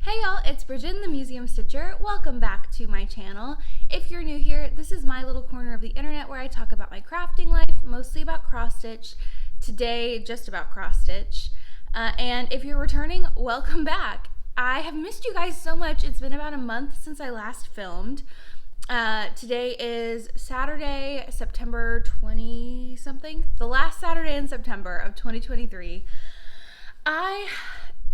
Hey y'all, it's Brijin, the Museum Stitcher. Welcome back to my channel. If you're new here, this is my little corner of the internet where I talk about my crafting life, mostly about cross stitch. Today, just about cross stitch. And if you're returning, welcome back. I have missed you guys so much. It's been about a month since I last filmed. Today is Saturday, September 20-something. The last Saturday in September of 2023. I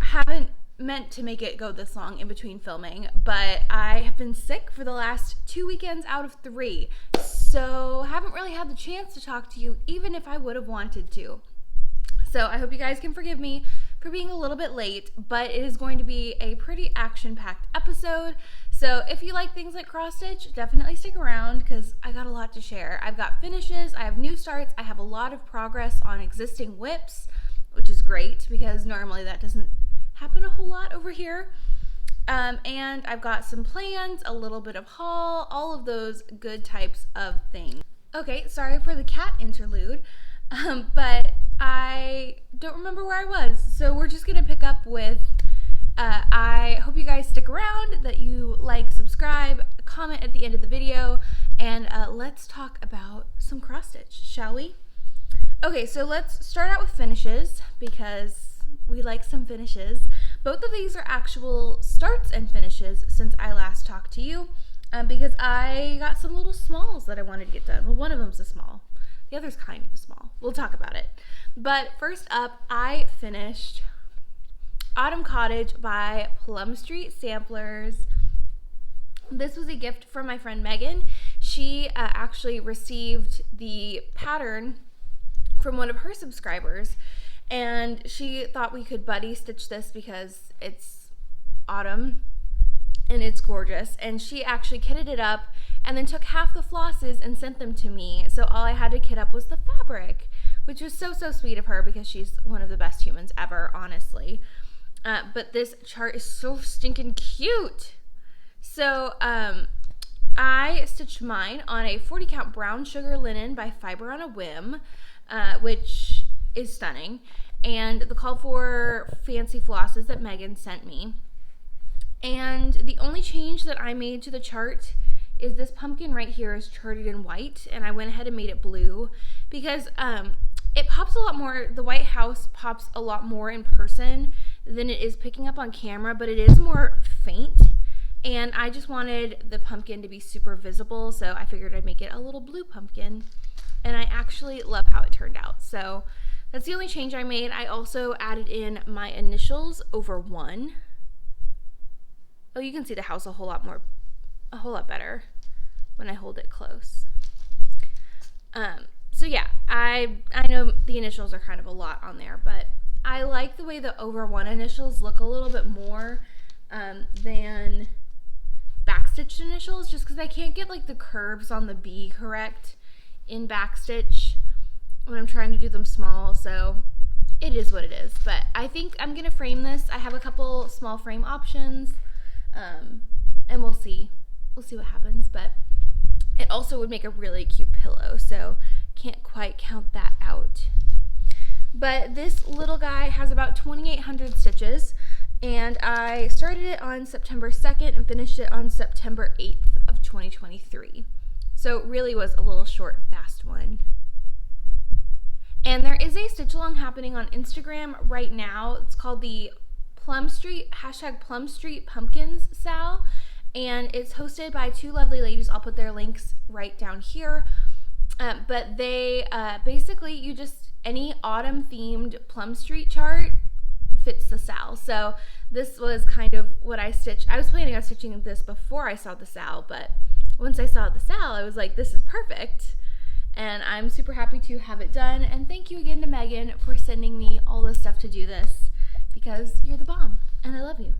haven't meant to make it go this long in between filming, but I have been sick for the last 2 weekends out of 3, so haven't really had the chance to talk to you even if I would have wanted to. So I hope you guys can forgive me for being a little bit late, but it is going to be a pretty action-packed episode. So if you like things like cross stitch, definitely stick around because I got a lot to share. I've got finishes, I have new starts, I have a lot of progress on existing whips, which is great because normally that doesn't happen a whole lot over here. And I've got some plans, a little bit of haul, all of those good types of things. Okay, sorry for the cat interlude, but I don't remember where I was, so we're just gonna pick up with I hope you guys stick around, that you like, subscribe, comment at the end of the video, and let's talk about some cross stitch, shall we? Okay, so let's start out with finishes because we like some finishes. Both of these are actual starts and finishes since I last talked to you, because I got some little smalls that I wanted to get done. Well, one of them's a small. The other's kind of a small. We'll talk about it. But first up, I finished Autumn Cottage by Plum Street Samplers. This was a gift from my friend Megan. She actually received the pattern from one of her subscribers, and she thought we could buddy stitch this because it's autumn and it's gorgeous. And she actually kitted it up and then took half the flosses and sent them to me. So all I had to kit up was the fabric, which was so sweet of her because she's one of the best humans ever, honestly. But this chart is so stinking cute. So I stitched mine on a 40 count brown sugar linen by Fiber on a Whim, which is stunning, and the call for fancy flosses that Megan sent me. And the only change that I made to the chart is this pumpkin right here is charted in white, and I went ahead and made it blue because it pops a lot more. The White House pops a lot more in person than it is picking up on camera, but it is more faint, and I just wanted the pumpkin to be super visible, so I figured I'd make it a little blue pumpkin, and I actually love how it turned out. So that's the only change I made. I also added in my initials over 1. Oh, you can see the house a whole lot better when I hold it close. So yeah, I know the initials are kind of a lot on there, but I like the way the over 1 initials look a little bit more than backstitched initials, just because I can't get like the curves on the B correct in backstitch when I'm trying to do them small, so it is what it is. But I think I'm gonna frame this. I have a couple small frame options, and we'll see what happens. But it also would make a really cute pillow, so can't quite count that out. But this little guy has about 2,800 stitches, and I started it on September 2nd and finished it on September 8th of 2023. So it really was a little short, fast one. And there is a stitch along happening on Instagram right now. It's called the Plum Street Pumpkins Sal, and it's hosted by 2 lovely ladies. I'll put their links right down here. But they basically, any autumn themed Plum Street chart fits the Sal. So this was kind of what I stitched. I was planning on stitching this before I saw the Sal, but once I saw the Sal, I was like, this is perfect. And I'm super happy to have it done. And thank you again to Megan for sending me all this stuff to do this, because you're the bomb and I love you.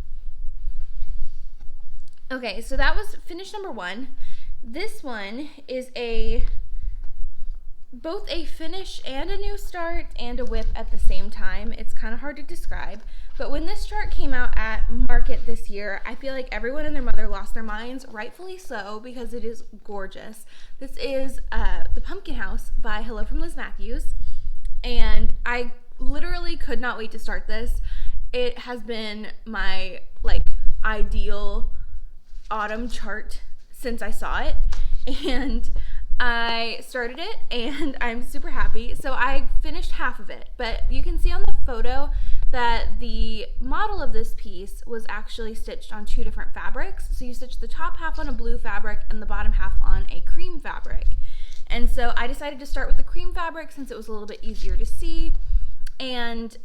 Okay, so that was finish number 1. This one is both a finish and a new start and a whip at the same time. It's kind of hard to describe, but when this chart came out at market this year, I feel like everyone and their mother lost their minds, rightfully so, because it is gorgeous. This is the Pumpkin House by Hello from Liz Mathews, and I literally could not wait to start this. It has been my, ideal autumn chart since I saw it, and I started it and I'm super happy. So I finished half of it, but you can see on the photo that the model of this piece was actually stitched on 2 different fabrics. So you stitched the top half on a blue fabric and the bottom half on a cream fabric. And so I decided to start with the cream fabric since it was a little bit easier to see, and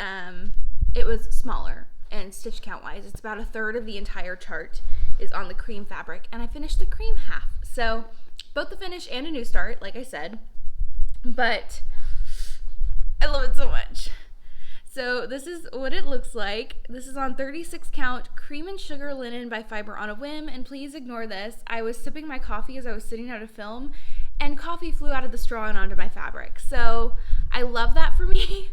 it was smaller, and stitch count wise it's about 1/3 of the entire chart is on the cream fabric, and I finished the cream half. So both the finish and a new start, like I said, but I love it so much. So this is what it looks like. This is on 36 count cream and sugar linen by Fiber on a Whim, and please ignore this. I was sipping my coffee as I was sitting down to film, and coffee flew out of the straw and onto my fabric. So I love that for me.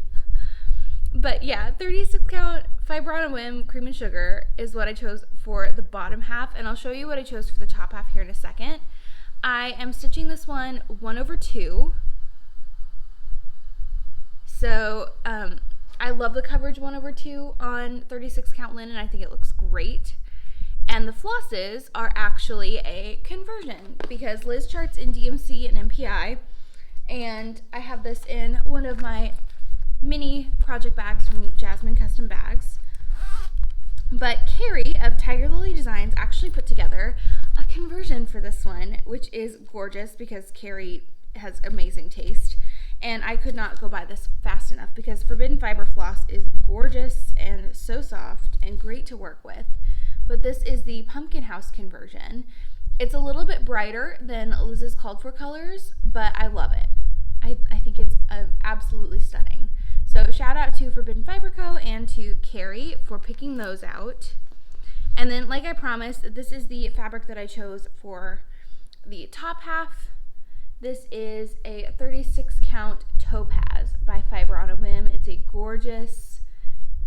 But yeah, 36 count Fiber on a Whim cream and sugar is what I chose for the bottom half, and I'll show you what I chose for the top half here in a second. I am stitching this one 1/2. So I love the coverage 1/2 on 36 count linen. I think it looks great. And the flosses are actually a conversion because Liz charts in DMC and MPI, and I have this in one of my mini project bags from Jasmine Custom Bags. But Kari of Tiger Lily Designs actually put together a conversion for this one, which is gorgeous because Kari has amazing taste. And I could not go buy this fast enough because Forbidden Fiber Floss is gorgeous and so soft and great to work with. But this is the Pumpkin House conversion. It's a little bit brighter than Liz's called for colors, but I love it. I think it's absolutely stunning. So shout out to Forbidden Fiber Co. and to Kari for picking those out. And then, like I promised, this is the fabric that I chose for the top half. This is a 36 count Topaz by Fiber on a Whim. It's a gorgeous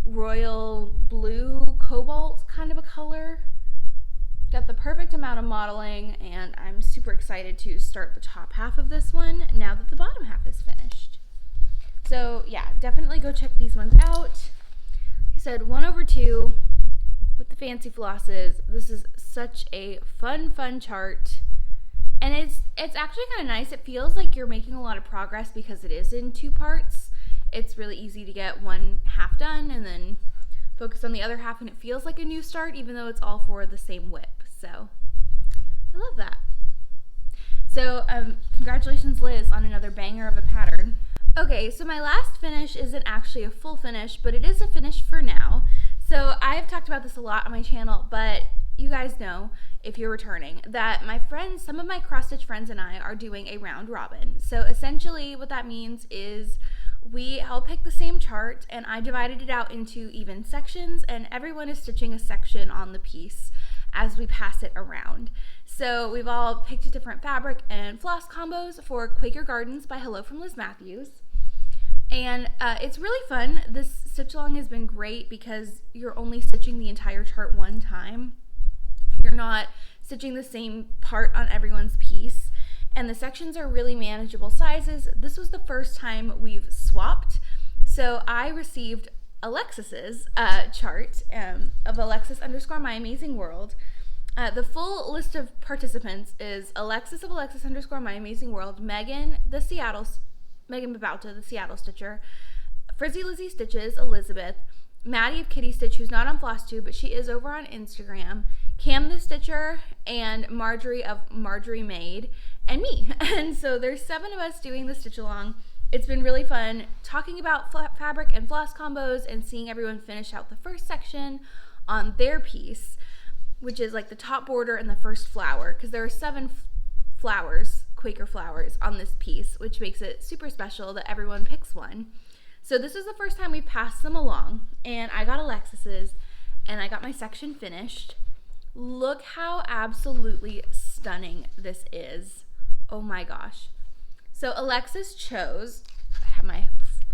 royal blue cobalt kind of a color. Got the perfect amount of modeling, and I'm super excited to start the top half of this one now that the bottom half is finished. So yeah, definitely go check these ones out. He said 1/2 with the fancy flosses. This is such a fun chart. And it's actually kind of nice. It feels like you're making a lot of progress because it is in 2 parts. It's really easy to get one half done and then focus on the other half, and it feels like a new start even though it's all for the same whip. So I love that. So congratulations, Liz, on another banger of a pattern. Okay, so my last finish isn't actually a full finish, but it is a finish for now. So I've talked about this a lot on my channel, but you guys know, if you're returning, that my friends, some of my cross stitch friends and I are doing a round robin. So essentially what that means is we all pick the same chart, and I divided it out into even sections, and everyone is stitching a section on the piece as we pass it around. So we've all picked a different fabric and floss combos for Quaker Gardens by Hello from Liz Mathews. And it's really fun. This stitch along has been great because you're only stitching the entire chart one time. You're not stitching the same part on everyone's piece, and the sections are really manageable sizes. This was the first time we've swapped, so I received Alexis's chart of Alexis _My Amazing World. The full list of participants is Alexis of Alexis _ My Amazing World, Megan Babauta, the Seattle Stitcher, Frizzy Lizzie Stitches, Elizabeth, Maddie of Kitty Stitch, who's not on Flosstube, but she is over on Instagram, Cam the Stitcher, and Marjorie of Marjorie Made, and me. And so there's 7 of us doing the stitch along. It's been really fun talking about fabric and floss combos and seeing everyone finish out the first section on their piece, which is like the top border and the first flower, because there are 7 flowers, Quaker flowers, on this piece, which makes it super special that everyone picks one. So this is the first time we passed them along, and I got Alexis's, and I got my section finished. Look how absolutely stunning this is. Oh my gosh. So Alexis chose, I have my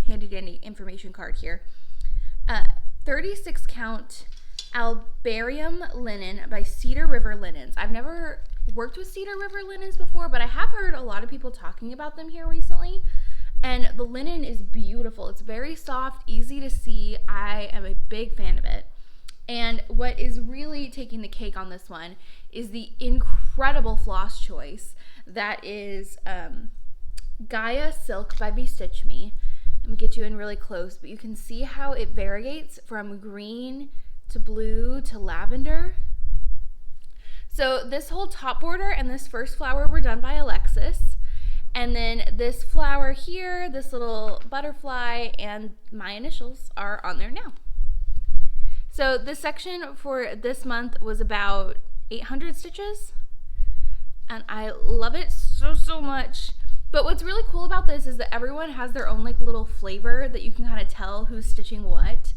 handy dandy information card here, 36 count Albarium linen by Cedar River Linens. I've never worked with Cedar River linens before, but I have heard a lot of people talking about them here recently. And the linen is beautiful. It's very soft, easy to see. I am a big fan of it. And what is really taking the cake on this one is the incredible floss choice that is Gaia Silk by BeStitchMe. I'm gonna get you in really close, but you can see how it variegates from green to blue to lavender. So this whole top border and this first flower were done by Alexis. And then this flower here, this little butterfly, and my initials are on there now. So this section for this month was about 800 stitches. And I love it so much. But what's really cool about this is that everyone has their own like little flavor that you can kind of tell who's stitching what.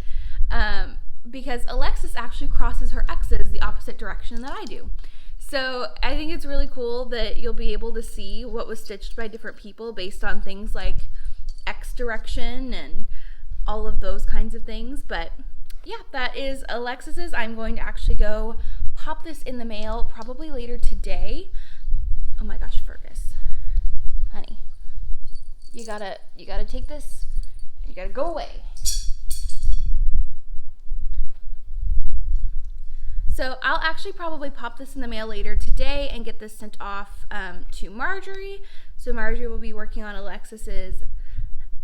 Because Alexis actually crosses her X's the opposite direction that I do. So I think it's really cool that you'll be able to see what was stitched by different people based on things like X direction and all of those kinds of things. But yeah, that is Alexis's. I'm going to actually go pop this in the mail probably later today. Oh my gosh, Fergus. Honey, you gotta take this, you gotta go away. So I'll actually probably pop this in the mail later today and get this sent off to Marjorie. So Marjorie will be working on Alexis's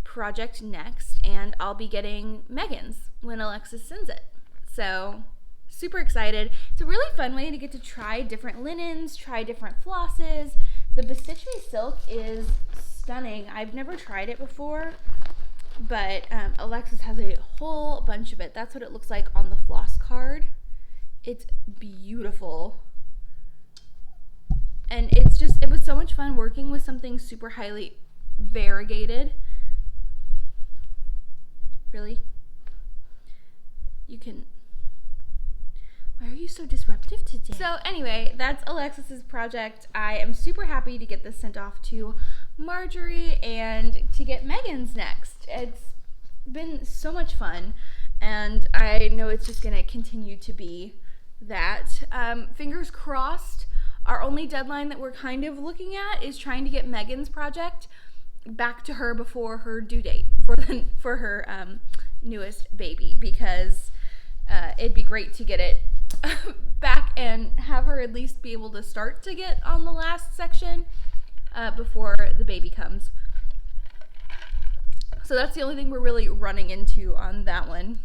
project next, and I'll be getting Megan's when Alexis sends it. So super excited. It's a really fun way to get to try different linens, try different flosses. The BeStitchMe silk is stunning. I've never tried it before, but Alexis has a whole bunch of it. That's what it looks like on the floss card. It's beautiful. And it was so much fun working with something super highly variegated. Really? Why are you so disruptive today? So anyway, that's Alexis's project. I am super happy to get this sent off to Marjorie and to get Megan's next. It's been so much fun, and I know it's just gonna continue to be that. Fingers crossed. Our only deadline that we're kind of looking at is trying to get Megan's project back to her before her due date for her newest baby, because it'd be great to get it back and have her at least be able to start to get on the last section before the baby comes. So that's the only thing we're really running into on that one.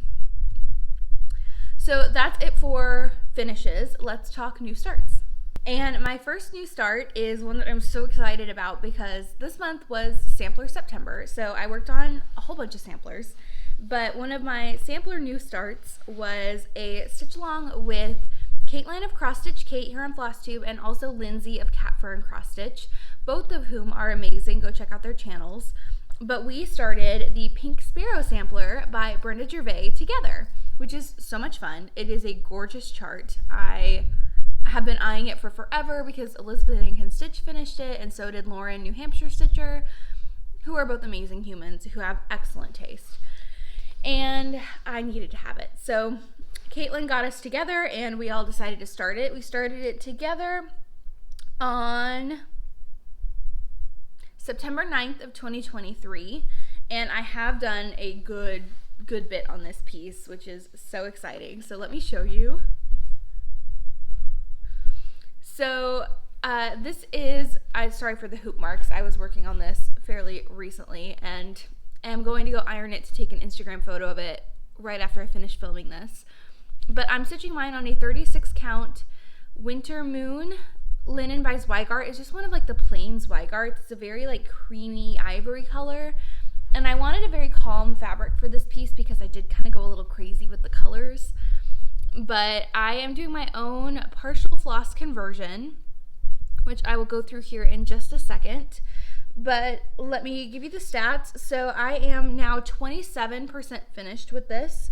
So that's it for finishes. Let's talk new starts. And my first new start is one that I'm so excited about because this month was Sampler September. So I worked on a whole bunch of samplers, but one of my sampler new starts was a stitch along with Caitlin of Cross Stitch Kate here on Flosstube, and also Lindsay of Cat Fur and Cross Stitch, both of whom are amazing. Go check out their channels. But we started the Pink Sparrow sampler by Brenda Gervais together, which is so much fun. It is a gorgeous chart. I have been eyeing it for forever because Elizabeth and Can Stitch finished it, and so did Lauren, New Hampshire Stitcher, who are both amazing humans who have excellent taste. And I needed to have it. So Caitlin got us together and we all decided to start it. We started it together on September 9th of 2023, and I have done a good bit on this piece, which is so exciting. So let me show you. So this is, sorry for the hoop marks. I was working on this fairly recently and am going to go iron it to take an Instagram photo of it right after I finish filming this. But I'm stitching mine on a 36 count Winter Moon linen by Zweigart. It's just one of like the plain Zweigarts. It's a very like creamy ivory color. And I wanted a very calm fabric for this piece because I did kind of go a little crazy with the colors. But I am doing my own partial floss conversion, which I will go through here in just a second. But let me give you the stats. So I am now 27% finished with this.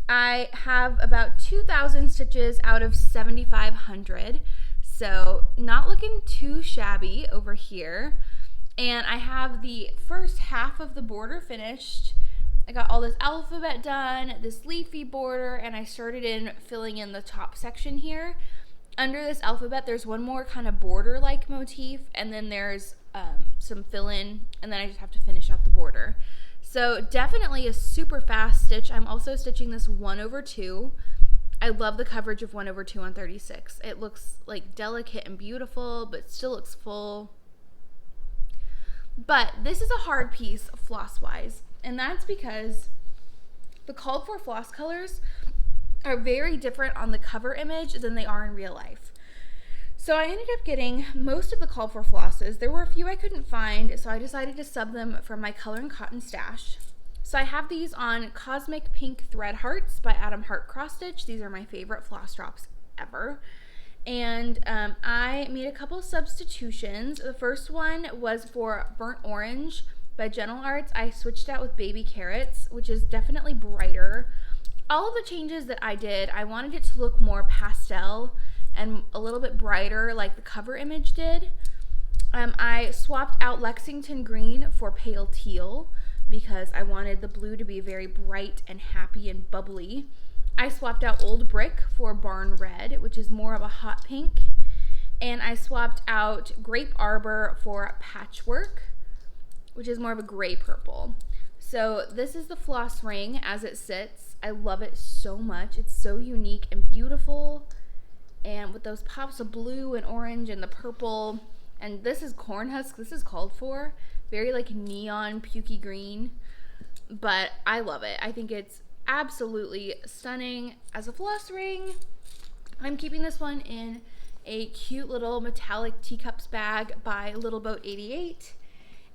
I have about 2,000 stitches out of 7,500. So not looking too shabby over here. And I have the first half of the border finished. I got all this alphabet done, this leafy border, and I started in filling in the top section here. Under this alphabet, there's one more kind of border-like motif, and then there's some fill-in, and then I just have to finish out the border. So definitely a super fast stitch. I'm also stitching this 1/2, I love the coverage of 1/2 on 36. It looks like delicate and beautiful, but still looks full. But this is a hard piece floss-wise, and that's because the called for floss colors are very different on the cover image than they are in real life. So I ended up getting most of the called for flosses. There were a few I couldn't find, so I decided to sub them from my Color and Cotton stash. So I have these on Cosmic Pink Thread Hearts by Adam Hart Cross Stitch. These are my favorite floss drops ever. And I made a couple substitutions. The first one was for Burnt Orange by Gentle Arts. I switched out with Baby Carrots, which is definitely brighter. All of the changes that I did, I wanted it to look more pastel and a little bit brighter like the cover image did. I swapped out Lexington Green for Pale Teal because I wanted the blue to be very bright and happy and bubbly. I swapped out Old Brick for Barn Red, which is more of a hot pink. And I swapped out Grape Arbor for Patchwork, which is more of a gray purple. So this is the floss ring as it sits. I love it so much. It's so unique and beautiful. And with those pops of blue and orange and the purple. And this is corn husk. This is called for. Very like neon pukey green, but I love it. I think it's absolutely stunning as a floss ring. I'm keeping this one in a cute little metallic teacups bag by Little Boat 88,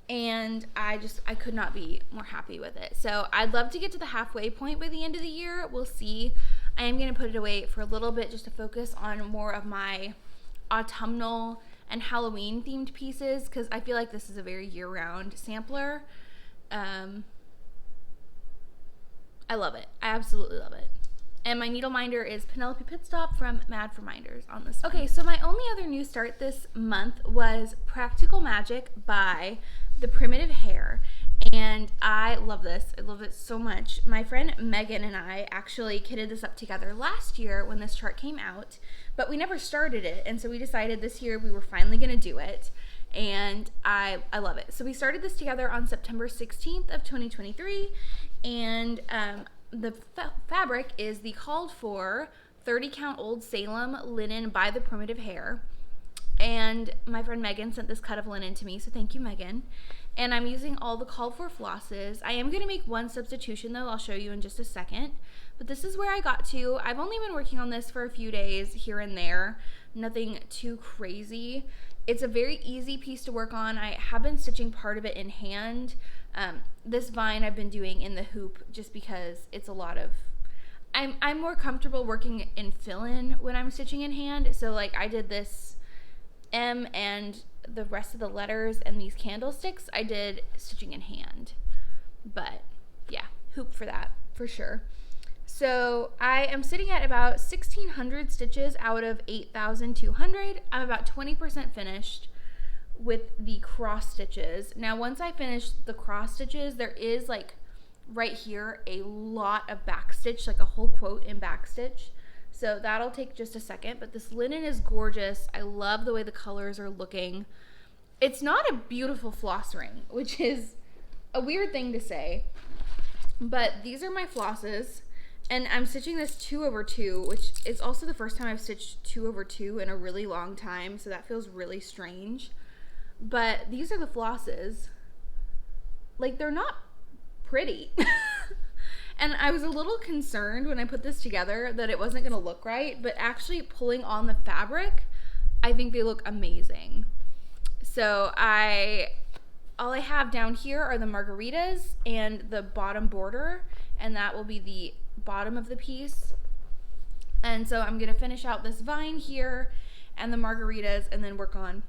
and I could not be more happy with it. So I'd love to get to the halfway point by the end of the year. We'll see. I am going to put it away for a little bit just to focus on more of my autumnal and Halloween themed pieces, because I feel like this is a very year-round sampler. I love it. I absolutely love it. And my needle minder is Penelope Pitstop from Mad for Minders on this one. Okay, so my only other new start this month was Practical Magic by The Primitive Hare. And I love this. I love it so much. My friend Megan and I actually kitted this up together last year when this chart came out, but we never started it. And so we decided this year we were finally going to do it. And I love it. So we started this together on September 16th of 2023. And the fabric is the called for 30 count Old Salem linen by The Primitive Hare. And my friend Megan sent this cut of linen to me, so thank you, Megan. And I'm using all the called for flosses. I am going to make one substitution though, I'll show you in just a second. But this is where I got to. I've only been working on this for a few days here and there. Nothing too crazy. It's a very easy piece to work on. I have been stitching part of it in hand. This vine I've been doing in the hoop just because it's a lot of... I'm more comfortable working in fill-in when I'm stitching in hand. So like I did this M and the rest of the letters and these candlesticks I did stitching in hand. But yeah, hoop for that for sure. So I am sitting at about 1,600 stitches out of 8,200. I'm about 20% finished with the cross stitches. Now once I finish the cross stitches, there is like right here a lot of back stitch, like a whole quote in back stitch. So that'll take just a second, but this linen is gorgeous. I love the way the colors are looking. It's not a beautiful floss ring, which is a weird thing to say, but these are my flosses, and I'm stitching this 2/2, which is also the first time I've stitched 2/2 in a really long time, so that feels really strange. But these are the flosses. Like, they're not pretty. And I was a little concerned when I put this together that it wasn't gonna look right, but actually pulling on the fabric, I think they look amazing. So all I have down here are the margaritas and the bottom border, and that will be the bottom of the piece. And so I'm gonna finish out this vine here and the margaritas and then work on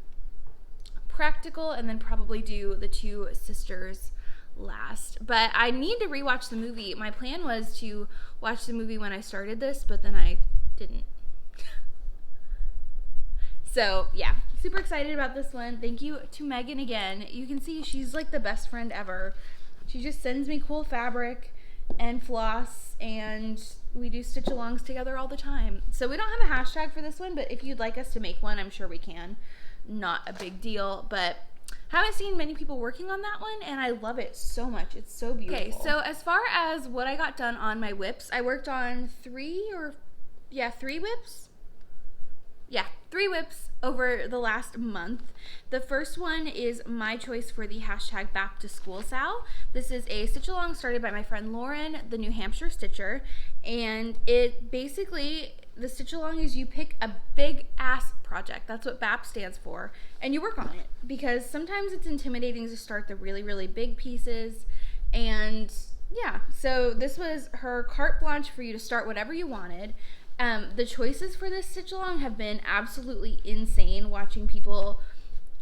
practical and then probably do the two sisters last. But I need to rewatch the movie. My plan was to watch the movie when I started this, but then I didn't. So yeah, super excited about this one. Thank you to Megan again. You can see she's like the best friend ever. She just sends me cool fabric and floss, and we do stitch alongs together all the time. So we don't have a hashtag for this one, but if you'd like us to make one, I'm sure we can. Not a big deal, but haven't seen many people working on that one, and I love it so much. It's so beautiful. Okay, so as far as what I got done on my whips, I worked on 3 whips. Yeah, 3 whips over the last month. The first one is my choice for the hashtag Back to School Sal. This is a stitch along started by my friend Lauren, the New Hampshire stitcher, and it basically, the stitch along is you pick a big ass project. That's what BAP stands for, and you work on it, because sometimes it's intimidating to start the really, really big pieces. And yeah, so this was her carte blanche for you to start whatever you wanted. The choices for this stitch along have been absolutely insane. Watching people,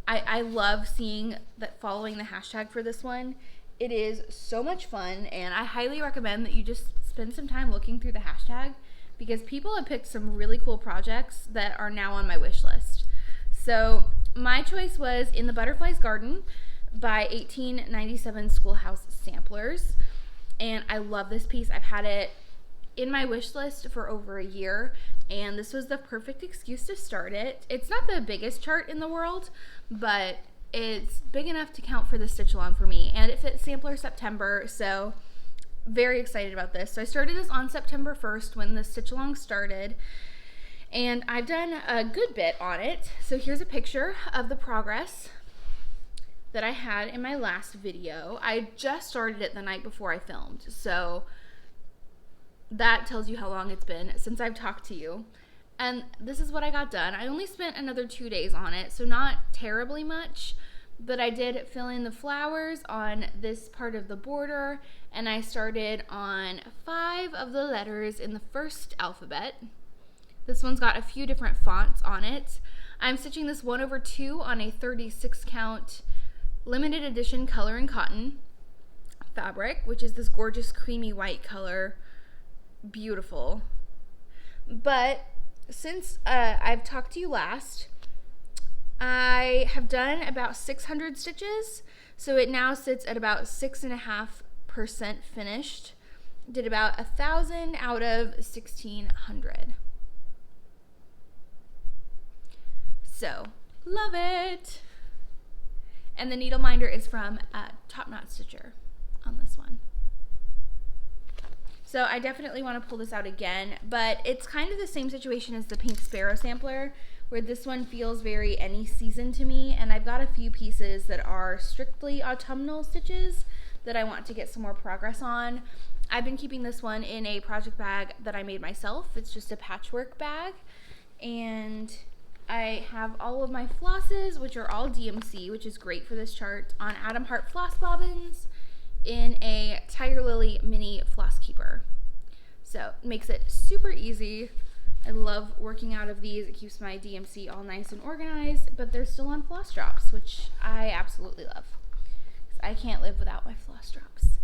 I love seeing that, following the hashtag for this one. It is so much fun, and I highly recommend that you just spend some time looking through the hashtag, because people have picked some really cool projects that are now on my wish list. So my choice was In the Butterfly's Garden by 1897 Schoolhouse Samplers, and I love this piece. I've had it in my wish list for over a year, and this was the perfect excuse to start it. It's not the biggest chart in the world, but it's big enough to count for the stitch along for me, and it fits Sampler September, so very excited about this. So I started this on September 1st when the stitch along started, and I've done a good bit on it. So here's a picture of the progress that I had in my last video. I just started it the night before I filmed, so that tells you how long it's been since I've talked to you. And this is what I got done. I only spent another 2 days on it, so not terribly much, but I did fill in the flowers on this part of the border, and I started on 5 of the letters in the first alphabet. This one's got a few different fonts on it. I'm stitching this 1/2 on a 36 count limited edition color and cotton fabric, which is this gorgeous creamy white color. Beautiful. But since I've talked to you last, I have done about 600 stitches, so it now sits at about 6.5% finished. Did about 1,000 out of 1,600. So love it. And the needle minder is from Top Knot Stitcher on this one. So I definitely want to pull this out again, but it's kind of the same situation as the Pink Sparrow sampler, where this one feels very any season to me, and I've got a few pieces that are strictly autumnal stitches that I want to get some more progress on. I've been keeping this one in a project bag that I made myself. It's just a patchwork bag, and I have all of my flosses, which are all DMC, which is great for this chart, on Adam Hart floss bobbins in a Tiger Lily mini floss keeper. So it makes it super easy. I love working out of these. It keeps my DMC all nice and organized, but they're still on floss drops, which I absolutely love. I can't live without my floss drops.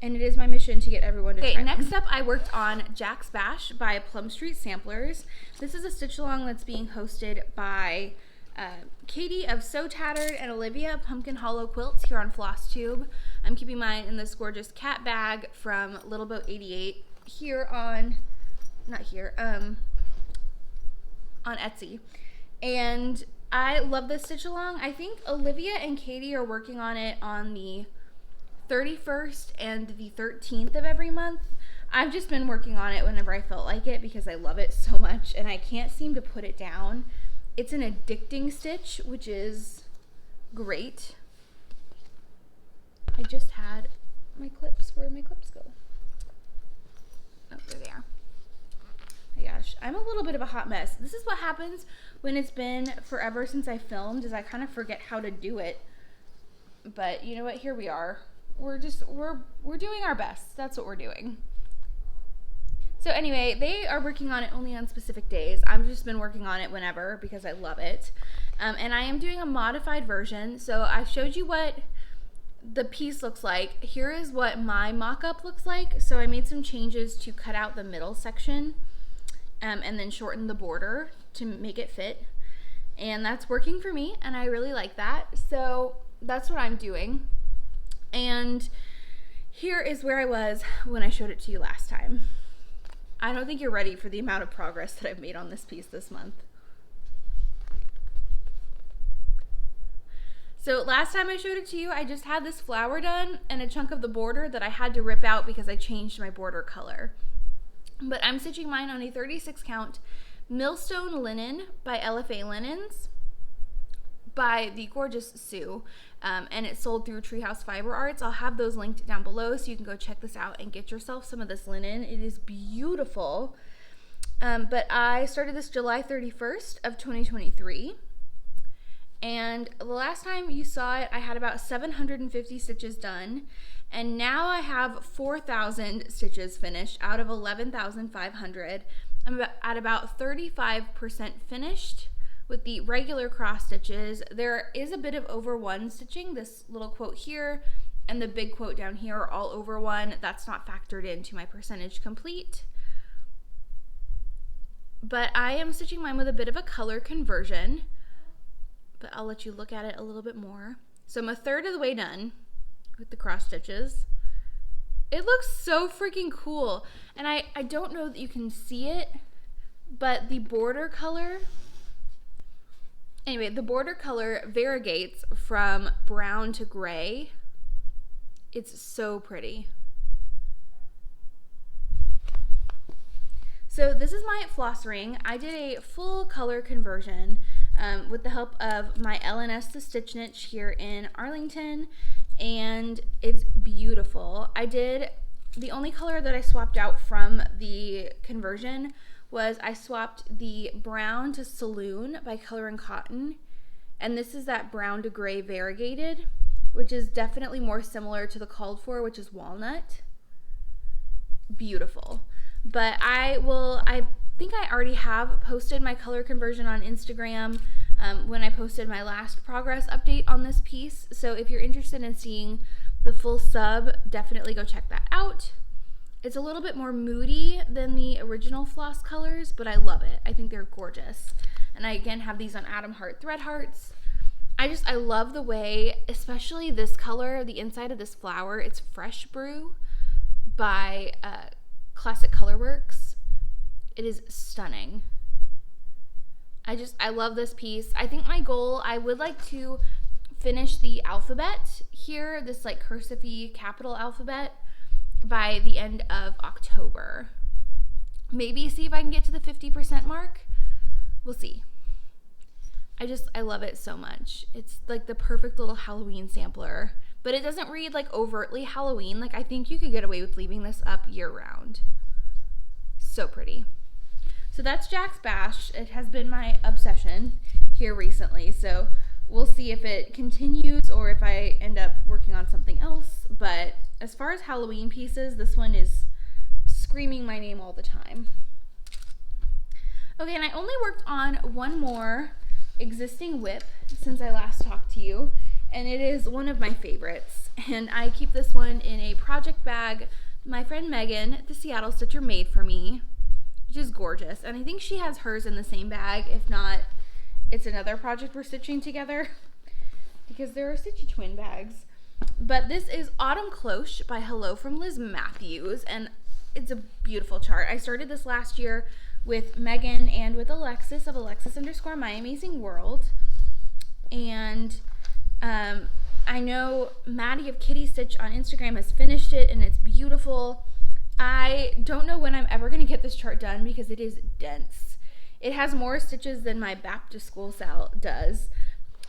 And it is my mission to get everyone to try them. Next up, I worked on Jack's Bash by Plum Street Samplers. This is a stitch along that's being hosted by Katie of So Tattered and Olivia of Pumpkin Hollow Quilts here on Flosstube. I'm keeping mine in this gorgeous cat bag from Little Boat 88 here on, on Etsy. And I love this stitch along. I think Olivia and Katie are working on it on the 31st and the 13th of every month. I've just been working on it whenever I felt like it because I love it so much and I can't seem to put it down. It's an addicting stitch, which is great. I just had my clips. Where did my clips go? Oh, they're there. Oh my gosh, I'm a little bit of a hot mess. This is what happens when it's been forever since I filmed, is I kind of forget how to do it. But you know what? Here we are. We're doing our best. That's what we're doing. So anyway, they are working on it only on specific days. I've just been working on it whenever because I love it. And I am doing a modified version. So I showed you what the piece looks like. Here is what my mock-up looks like. So I made some changes to cut out the middle section and then shorten the border to make it fit. And that's working for me, and I really like that. So that's what I'm doing. And here is where I was when I showed it to you last time. I don't think you're ready for the amount of progress that I've made on this piece this month. So last time I showed it to you, I just had this flower done and a chunk of the border that I had to rip out because I changed my border color. But I'm stitching mine on a 36 count Millstone Linen by LFA Linens by the gorgeous Sue, and it's sold through Treehouse Fiber Arts. I'll have those linked down below so you can go check this out and get yourself some of this linen. It is beautiful. But I started this July 31st of 2023, and the last time you saw it, I had about 750 stitches done, and now I have 4,000 stitches finished out of 11,500. I'm at about 35% finished with the regular cross stitches. There is a bit of over one stitching. This little quote here and the big quote down here are all over one. That's not factored into my percentage complete. But I am stitching mine with a bit of a color conversion, but I'll let you look at it a little bit more. So I'm a third of the way done with the cross stitches. It looks so freaking cool. And I don't know that you can see it, but the border color, anyway, the border color variegates from brown to gray. It's so pretty. So this is my floss ring. I did a full color conversion with the help of my LNS The Stitch Niche here in Arlington, and it's beautiful. The only color that I swapped out from the conversion was I swapped the brown to Saloon by Color and Cotton, and this is that brown to gray variegated, which is definitely more similar to the called for, which is walnut. Beautiful. But I think I already have posted my color conversion on Instagram when I posted my last progress update on this piece. So if you're interested in seeing the full sub, definitely go check that out. It's a little bit more moody than the original floss colors, but I love it. I think they're gorgeous. And I again have these on Atom Heart thread hearts. I love the way, especially this color, the inside of this flower, it's Fresh Brew by Classic Colorworks. It is stunning. I love this piece. I think my goal, I would like to finish the alphabet here, this like cursive-y capital alphabet, by the end of October. Maybe see if I can get to the 50% mark. We'll see. I love it so much. It's like the perfect little Halloween sampler, but it doesn't read like overtly Halloween. Like I think you could get away with leaving this up year round. So pretty. So that's Jack's Bash. It has been my obsession here recently, so we'll see if it continues or if I end up working on something else. But as far as Halloween pieces, this one is screaming my name all the time. Okay, and I only worked on one more existing whip since I last talked to you, and it is one of my favorites. And I keep this one in a project bag my friend Megan, the Seattle Stitcher, made for me, which is gorgeous. And I think she has hers in the same bag. If not, it's another project we're stitching together because there are stitchy twin bags. But this is Autumn Cloche by Hello from Liz Mathews, and it's a beautiful chart. I started this last year with Megan and with Alexis of Alexis_My Amazing World. And I know Maddie of Kitty Stitch on Instagram has finished it, and it's beautiful. I don't know when I'm ever going to get this chart done because it is dense. It has more stitches than my Baptist school cell does.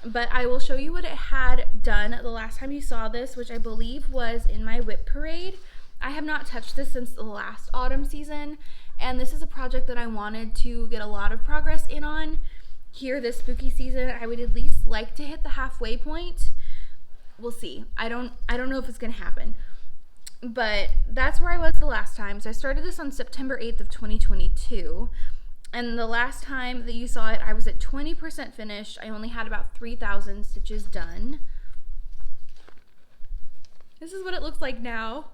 But I will show you what it had done the last time you saw this, which I believe was in my whip parade. I have not touched this since the last autumn season, and this is a project that I wanted to get a lot of progress in on here this spooky season. I would at least like to hit the halfway point. We'll see. I don't know if it's gonna happen, but that's where I was the last time. So I started this on September 8th of 2022, and the last time that you saw it, I was at 20% finished. I only had about 3,000 stitches done. This is what it looks like now.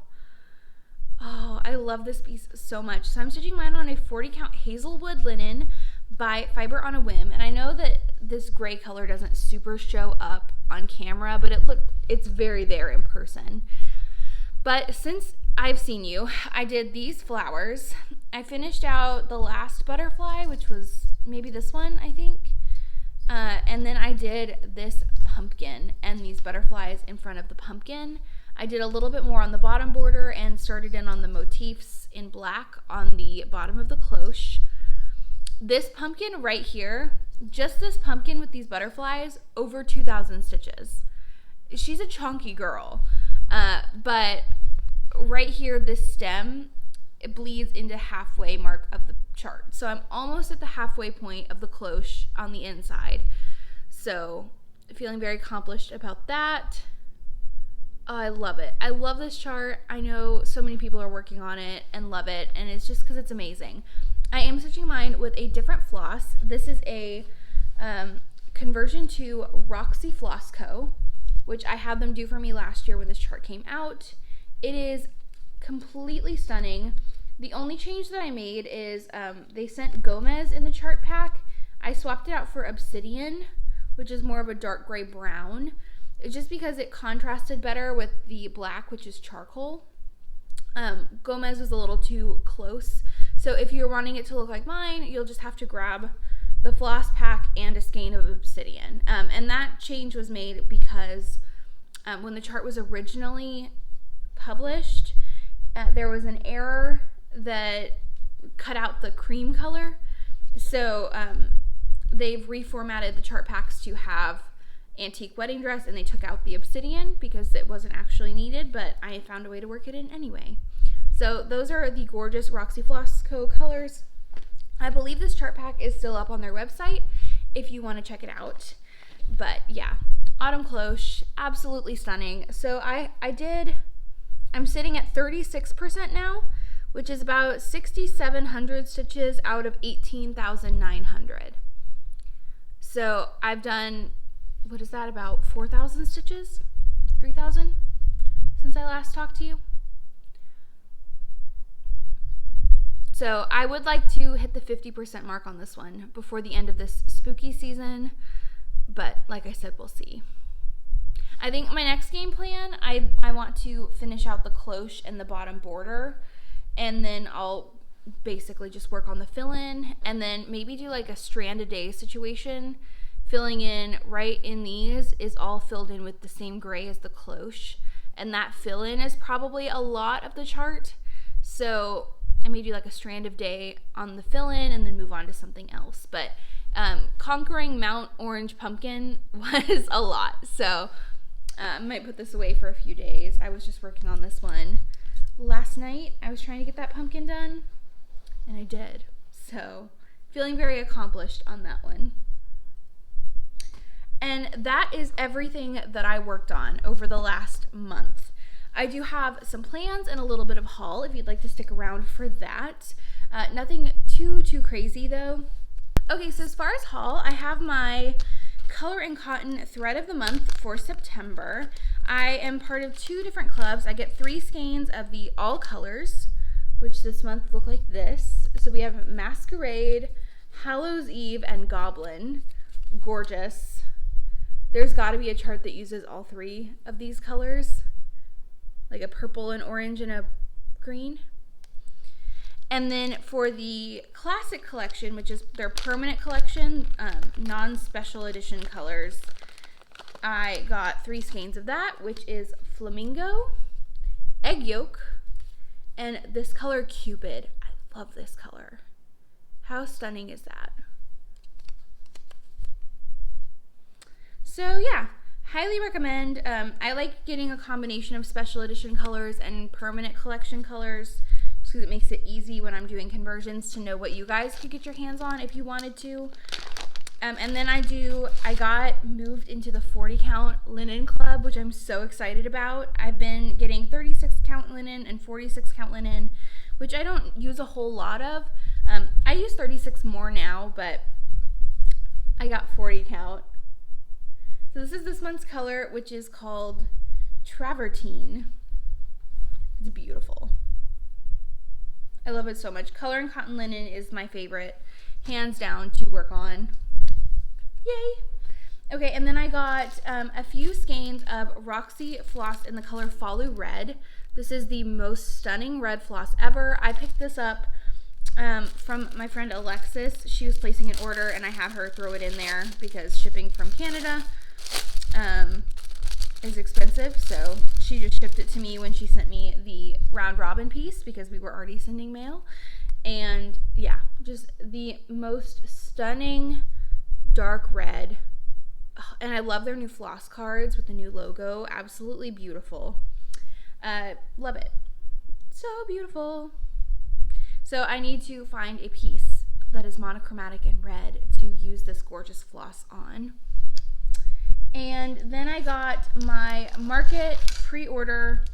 Oh, I love this piece so much. So I'm stitching mine on a 40 count Hazelwood linen by Fiber on a Whim. And I know that this gray color doesn't super show up on camera, but it's very there in person. But since I've seen you, I did these flowers. I finished out the last butterfly, which was maybe this one, I think. And then I did this pumpkin and these butterflies in front of the pumpkin. I did a little bit more on the bottom border and started in on the motifs in black on the bottom of the cloche. This pumpkin right here, just this pumpkin with these butterflies, over 2,000 stitches. She's a chunky girl, but right here, this stem, it bleeds into halfway mark of the chart. So I'm almost at the halfway point of the cloche on the inside. So feeling very accomplished about that. Oh, I love it. I love this chart. I know so many people are working on it and love it, and it's just because it's amazing. I am stitching mine with a different floss. This is a conversion to Roxy Floss Co., which I had them do for me last year when this chart came out. It is completely stunning. The only change that I made is they sent Gomez in the chart pack. I swapped it out for Obsidian, which is more of a dark gray brown. It's just because it contrasted better with the black, which is charcoal. Gomez was a little too close. So if you're wanting it to look like mine, you'll just have to grab the floss pack and a skein of Obsidian. And that change was made because when the chart was originally published, there was an error that cut out the cream color. So they've reformatted the chart packs to have antique wedding dress, and they took out the Obsidian because it wasn't actually needed, but I found a way to work it in anyway. So those are the gorgeous Roxy Floss Co. colors. I believe this chart pack is still up on their website if you want to check it out. But yeah, autumn cloche, absolutely stunning. So I'm sitting at 36% now, which is about 6,700 stitches out of 18,900. So I've done, what is that, about 4,000 stitches? 3,000 since I last talked to you? So I would like to hit the 50% mark on this one before the end of this spooky season, but like I said, we'll see. I think my next game plan, I want to finish out the cloche and the bottom border, and then I'll basically just work on the fill-in, and then maybe do like a strand a day situation. Filling in right in these is all filled in with the same gray as the cloche, and that fill-in is probably a lot of the chart. So I may do like a strand of day on the fill-in and then move on to something else. But conquering Mount Orange Pumpkin was a lot, so I might put this away for a few days. I was just working on this one last night. I was trying to get that pumpkin done, and I did. So feeling very accomplished on that one. And that is everything that I worked on over the last month. I do have some plans and a little bit of haul if you'd like to stick around for that. Nothing too crazy though. Okay, so as far as haul, I have my Color and Cotton Thread of the Month for September. I am part of 2 different clubs. I get 3 skeins of the all colors, which this month look like this. So we have Masquerade, Hallows Eve, and Goblin. Gorgeous. There's got to be a chart that uses all 3 of these colors, like a purple, an orange, and a green. And then for the classic collection, which is their permanent collection, non-special edition colors, I got 3 skeins of that, which is Flamingo, Egg Yolk, and this color Cupid. I love this color. How stunning is that? So yeah, highly recommend. I like getting a combination of special edition colors and permanent collection colors because it makes it easy when I'm doing conversions to know what you guys could get your hands on if you wanted to. And then I got moved into the 40 count linen club, which I'm so excited about. I've been getting 36 count linen and 46 count linen, which I don't use a whole lot of. I use 36 more now, but I got 40 count. So this is this month's color, which is called Travertine. It's beautiful. I love it so much. Color and Cotton Linen is my favorite, hands down, to work on. Yay! Okay, and then I got a few skeins of Roxy Floss in the color Follow Red. This is the most stunning red floss ever. I picked this up from my friend Alexis. She was placing an order, and I had her throw it in there because shipping from Canada. is expensive, so she just shipped it to me when she sent me the round robin piece because we were already sending mail. And yeah, just the most stunning dark red. And I love their new floss cards with the new logo. Absolutely beautiful. Love it. So beautiful. So I need to find a piece that is monochromatic and red to use this gorgeous floss on. And then I got my Market pre-order.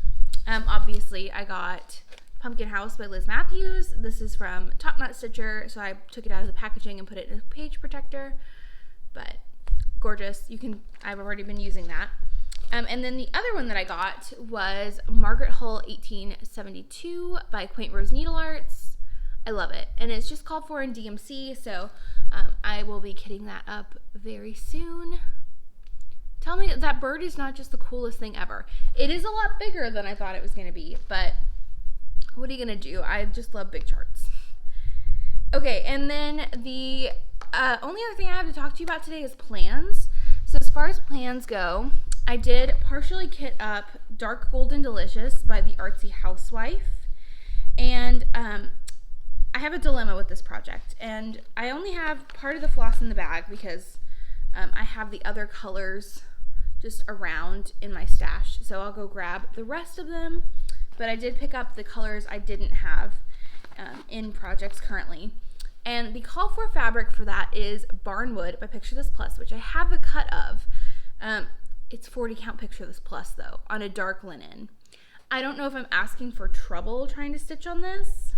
Obviously, I got Pumpkin House by Liz Mathews. This is from Top Knot Stitcher, so I took it out of the packaging and put it in a page protector. But gorgeous. I've already been using that. And then the other one that I got was Margaret Hull 1872 by Quaint Rose Needle Arts. I love it. And it's just called for in DMC, so I will be kitting that up very soon. Tell me that bird is not just the coolest thing ever. It is a lot bigger than I thought it was going to be, but what are you going to do? I just love big charts. Okay, and then the only other thing I have to talk to you about today is plans. So as far as plans go, I did partially kit up Dark Golden Delicious by the Artsy Housewife. And I have a dilemma with this project. And I only have part of the floss in the bag because I have the other colors just around in my stash. So I'll go grab the rest of them. But I did pick up the colors I didn't have in projects currently. And the call for fabric for that is Barnwood by Picture This Plus, which I have a cut of. It's 40 count Picture This Plus though, on a dark linen. I don't know if I'm asking for trouble trying to stitch on this.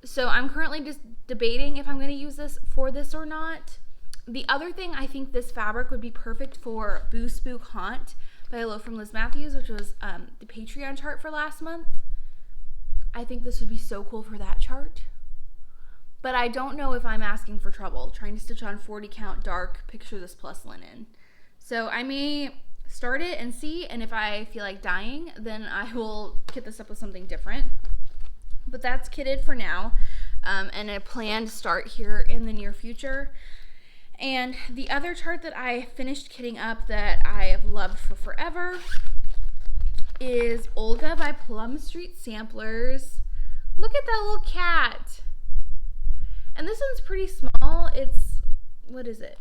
So I'm currently just debating if I'm going to use this for this or not. The other thing, I think this fabric would be perfect for Boo Spook Haunt by Hello from Liz Mathews, which was the Patreon chart for last month. I think this would be so cool for that chart. But I don't know if I'm asking for trouble trying to stitch on 40 count dark Picture This Plus linen. So I may start it and see, and if I feel like dying, then I will kit this up with something different. But that's kitted for now, and a planned start here in the near future. And the other chart that I finished kitting up that I have loved for forever is Olga by Plum Street Samplers. Look at that little cat. And this one's pretty small. It's, what is it?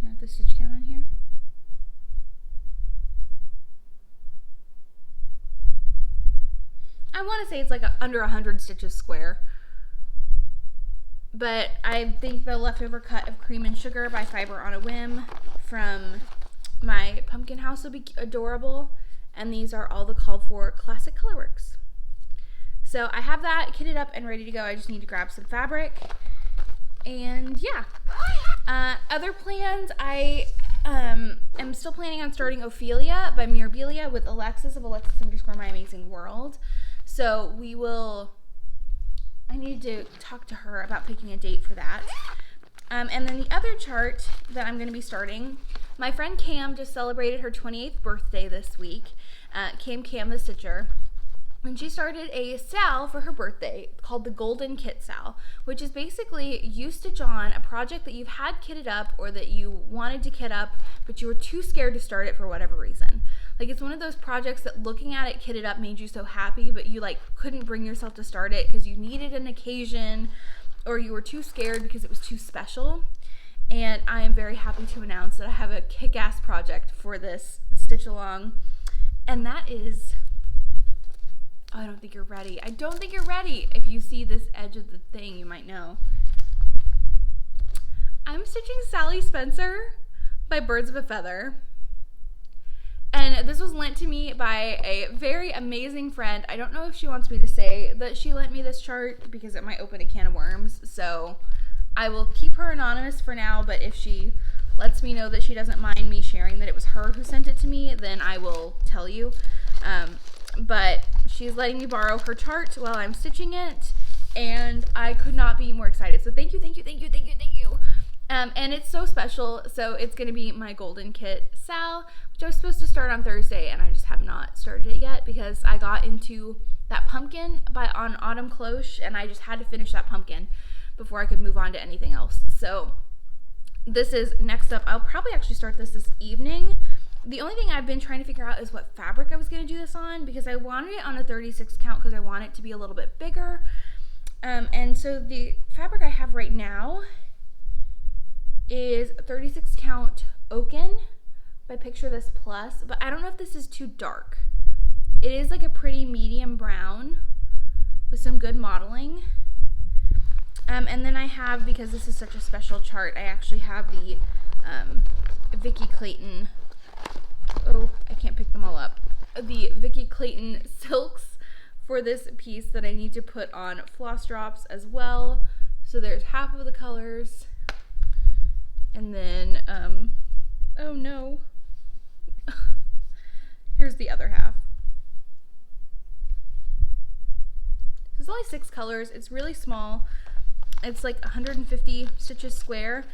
You have the stitch count on here? I want to say it's like under 100 stitches square. But I think the leftover cut of Cream and Sugar by Fiber on a Whim from my Pumpkin House will be adorable. And these are all the called for classic colorworks. So I have that kitted up and ready to go. I just need to grab some fabric. And yeah. Other plans, I am still planning on starting Ophelia by Mirabilia with Alexis of Alexis_My Amazing World. So I need to talk to her about picking a date for that. And then the other chart that I'm going to be starting, my friend Cam just celebrated her 28th birthday this week. Cam the Stitcher. And she started a sal for her birthday called the Golden Kit Sal, which is basically you stitch on a project that you've had kitted up or that you wanted to kit up, but you were too scared to start it for whatever reason. Like, it's one of those projects that looking at it kitted up made you so happy, but you couldn't bring yourself to start it because you needed an occasion or you were too scared because it was too special. And I am very happy to announce that I have a kick-ass project for this stitch along, and that is... Oh, I don't think you're ready. I don't think you're ready. If you see this edge of the thing, you might know. I'm stitching Sally Spencer by Birds of a Feather. And this was lent to me by a very amazing friend. I don't know if she wants me to say that she lent me this chart because it might open a can of worms. So I will keep her anonymous for now, but if she lets me know that she doesn't mind me sharing that it was her who sent it to me, then I will tell you. But she's letting me borrow her chart while I'm stitching it, and I could not be more excited. So thank you. And it's so special, so it's going to be my Golden Kit Sal, which I was supposed to start on Thursday, and I just have not started it yet because I got into that pumpkin on Autumn Cloche, and I just had to finish that pumpkin before I could move on to anything else. So this is next up. I'll probably actually start this evening. The only thing I've been trying to figure out is what fabric I was going to do this on, because I wanted it on a 36 count because I want it to be a little bit bigger. And so the fabric I have right now is 36 count Oaken by Picture This Plus, but I don't know if this is too dark. It is like a pretty medium brown with some good modeling. And then I have, because this is such a special chart, I actually have the Vicki Clayton, oh, I can't pick them all up, the Vicki Clayton silks for this piece that I need to put on floss drops as well. So there's half of the colors, and then, oh no, here's the other half. There's only 6 colors, it's really small. It's like 150 stitches square,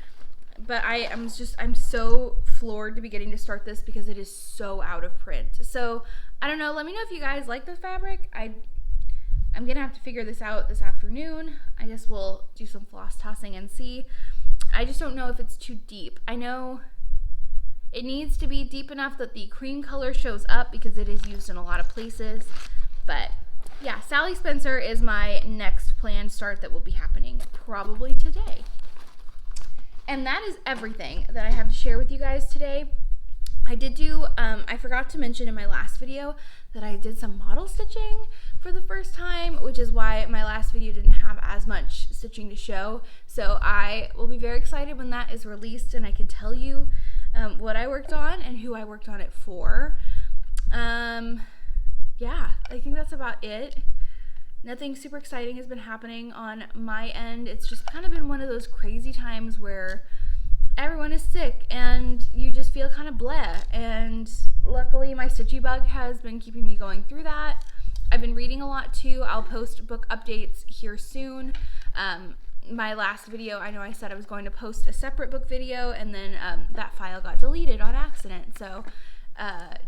but I'm so floored to be getting to start this because it is so out of print. So I don't know, let me know if you guys like the fabric. I'm gonna have to figure this out this afternoon. I guess we'll do some floss tossing and see. I just don't know if it's too deep. I know it needs to be deep enough that the cream color shows up because it is used in a lot of places, but yeah, Sally Spencer is my next planned start that will be happening probably today. And that is everything that I have to share with you guys today. I did do, I forgot to mention in my last video that I did some model stitching for the first time, which is why my last video didn't have as much stitching to show. So I will be very excited when that is released and I can tell you what I worked on and who I worked on it for. Yeah, I think that's about it. Nothing super exciting has been happening on my end. It's just kind of been one of those crazy times where everyone is sick and you just feel kind of bleh. And luckily my stitchy bug has been keeping me going through that. I've been reading a lot too. I'll post book updates here soon. My last video, I know I said I was going to post a separate book video, and then that file got deleted on accident. So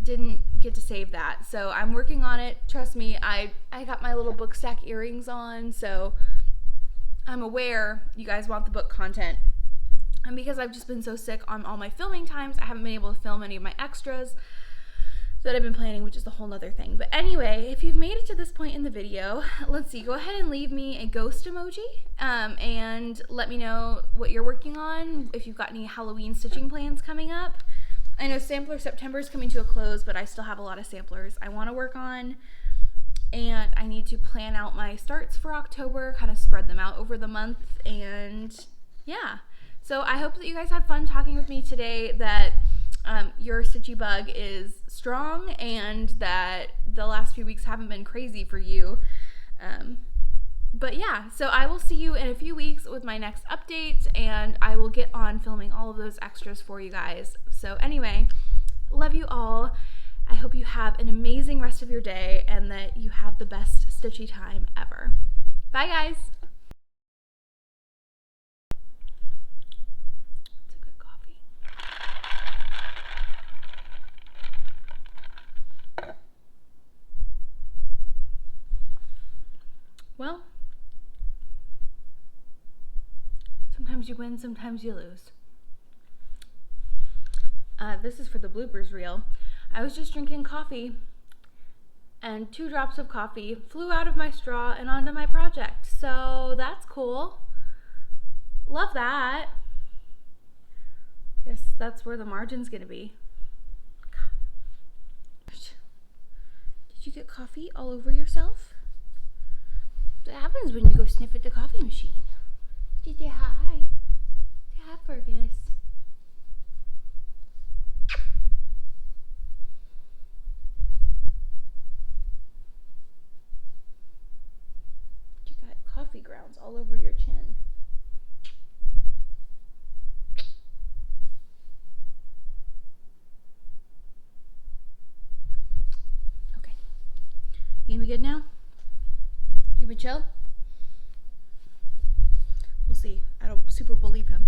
didn't get to save that. So I'm working on it. Trust me, I got my little book stack earrings on, so I'm aware you guys want the book content. And because I've just been so sick on all my filming times, I haven't been able to film any of my extras that I've been planning, which is a whole nother thing. But anyway, if you've made it to this point in the video, let's see, go ahead and leave me a ghost emoji and let me know what you're working on, if you've got any Halloween stitching plans coming up. I know Sampler September is coming to a close, but I still have a lot of samplers I want to work on, and I need to plan out my starts for October, kind of spread them out over the month, and yeah. So I hope that you guys had fun talking with me today, that your stitchy bug is strong, and that the last few weeks haven't been crazy for you. But yeah, so I will see you in a few weeks with my next update, and I will get on filming all of those extras for you guys. So anyway, love you all. I hope you have an amazing rest of your day and that you have the best stitchy time ever. Bye guys. It's a good coffee. Well, sometimes you win, sometimes you lose. This is for the bloopers reel. I was just drinking coffee, and 2 drops of coffee flew out of my straw and onto my project. So that's cool. Love that. Guess that's where the margin's gonna be. God. Did you get coffee all over yourself? What happens when you go sniff at the coffee machine? Did you hi? Say hi, Fergus. You got coffee grounds all over your chin. Okay. You gonna be good now? You gonna be chill? We'll see. I don't super believe him.